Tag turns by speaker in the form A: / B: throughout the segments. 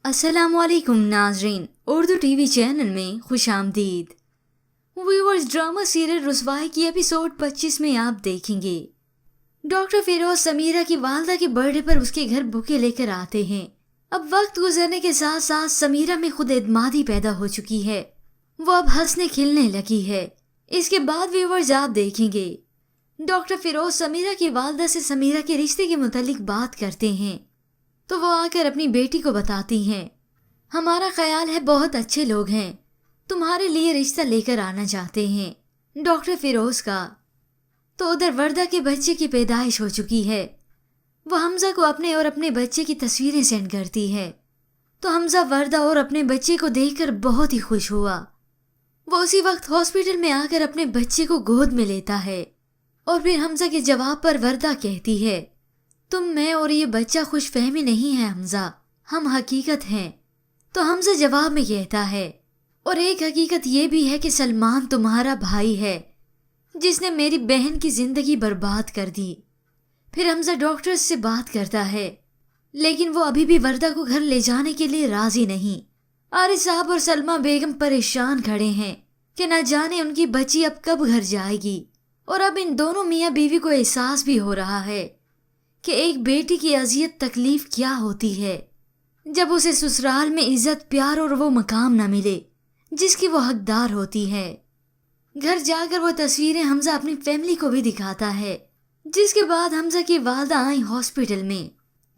A: अस्सलाम वालेकुम नाजरीन, उर्दू टीवी चैनल में खुश आमदीद। व्यूअर्स, ड्रामा सीरियल रुसवाई की एपिसोड 25 में आप देखेंगे डॉक्टर फिरोज समीरा की वालदा के बर्थडे पर उसके घर बुके लेकर आते हैं। अब वक्त गुजरने के साथ साथ समीरा में खुद एतमादी पैदा हो चुकी है। वो अब हंसने खिलने लगी है। इसके बाद व्यूअर्स आप देखेंगे डॉक्टर फिरोज समीरा की वालदा से समीरा के रिश्ते के मुतालिक बात करते हैं तो वो आकर अपनी बेटी को बताती हैं, हमारा ख्याल है बहुत अच्छे लोग हैं, तुम्हारे लिए रिश्ता लेकर आना चाहते हैं डॉक्टर फिरोज का। तो उधर वर्दा के बच्चे की पैदाइश हो चुकी है। वो हमजा को अपने और अपने बच्चे की तस्वीरें सेंड करती है तो हमजा वर्दा और अपने बच्चे को देखकर बहुत ही खुश हुआ। वो उसी वक्त हॉस्पिटल में आकर अपने बच्चे को गोद में लेता है और फिर हमजा के जवाब पर वर्दा कहती है, तुम, मैं और ये बच्चा खुश फहमी नहीं है हमजा, हम हकीकत हैं। तो हमजा जवाब में कहता है, और एक हकीकत ये भी है कि सलमान तुम्हारा भाई है जिसने मेरी बहन की जिंदगी बर्बाद कर दी। फिर हमजा डॉक्टर से बात करता है लेकिन वो अभी भी वर्दा को घर ले जाने के लिए राजी नहीं। आरिफ साहब और सलमा बेगम परेशान खड़े हैं कि न जाने उनकी बच्ची अब कब घर जाएगी। और अब इन दोनों मियाँ बीवी को एहसास भी हो रहा है कि एक बेटी की अजियत तकलीफ क्या होती है जब उसे ससुराल में इज्जत, प्यार और वो मकाम न मिले जिसकी वो हकदार होती है। घर जाकर वो तस्वीरें हमजा अपनी फैमिली को भी दिखाता है। जिसके बाद हमजा की वालदा आई हॉस्पिटल में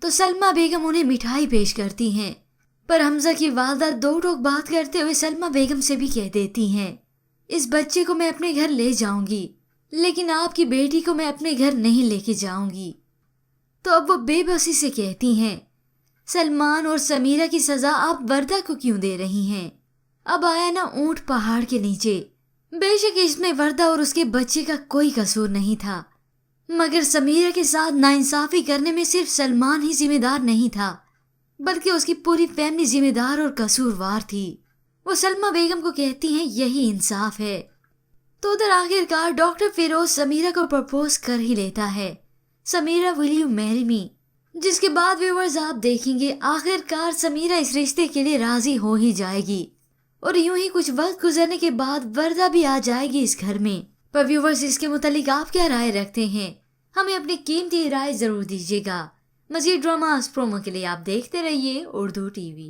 A: तो सलमा बेगम उन्हें मिठाई पेश करती हैं, पर हमजा की वालदा दो टोक बात करते हुए सलमा बेगम से भी कह देती हैं, इस बच्चे को मैं अपने घर ले जाऊंगी लेकिन आपकी बेटी को मैं अपने घर नहीं लेके जाऊंगी। तो अब वो बेबसी से कहती हैं, सलमान और समीरा की सजा आप वर्दा को क्यों दे रही हैं? अब आया ना ऊंट पहाड़ के नीचे। बेशक इसमें वर्दा और उसके बच्चे का कोई कसूर नहीं था, मगर समीरा के साथ नाइंसाफी करने में सिर्फ सलमान ही जिम्मेदार नहीं था बल्कि उसकी पूरी फैमिली जिम्मेदार और कसूरवार थी। वो सलमा बेगम को कहती हैं, यही इंसाफ है। तो उधर आखिरकार डॉक्टर फिरोज समीरा को प्रपोज कर ही लेता है, Sameera will you marry me. जिसके बाद व्यूअर्स आप देखेंगे आखिरकार समीरा इस रिश्ते के लिए राजी हो ही जाएगी और यूं ही कुछ वक्त गुजरने के बाद वर्दा भी आ जाएगी इस घर में। पर व्यूअर्स, इसके मुतालिक आप क्या राय रखते हैं? हमें अपनी कीमती राय जरूर दीजिएगा। मज़ीद ड्रामास प्रोमो के लिए आप देखते रहिए उर्दू टीवी।